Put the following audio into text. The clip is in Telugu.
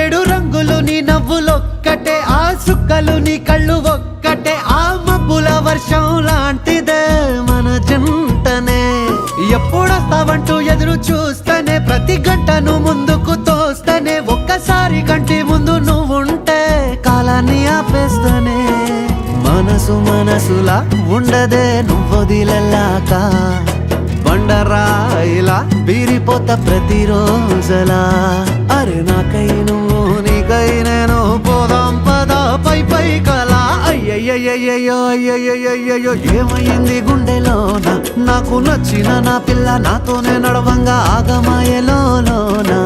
ఏడు రంగులు నీ నవ్వులొక్కటే, ఆ సుక్కలు నీ కళ్ళు ఒక్కటే, ఆ మబ్బుల వర్షం లాంటిదే మన జంటనే. ఎప్పుడొస్తావంటూ ఎదురు చూస్తేనే, ప్రతి గంటను ముందుకు తోస్తేనే, ఒక్కసారి కంటి ముందు నువ్వుంటే కాలాన్ని ఆపేస్తేనే. మనసులా ఉండదే నువ్వొదిలెళ్ళాక, బండరాయిలా బీరిపోత ప్రతిరోజలా. అరే నాకై నువ్వు నీకై నేను, పోదాం పద పై పై కలా. అయ్యయ్యయ్యో అయ్యయ్యయ్యో ఏమైంది గుండెలోన, నాకు నచ్చిన నా పిల్ల నాతోనే నడవంగా ఆగమాయలోనా.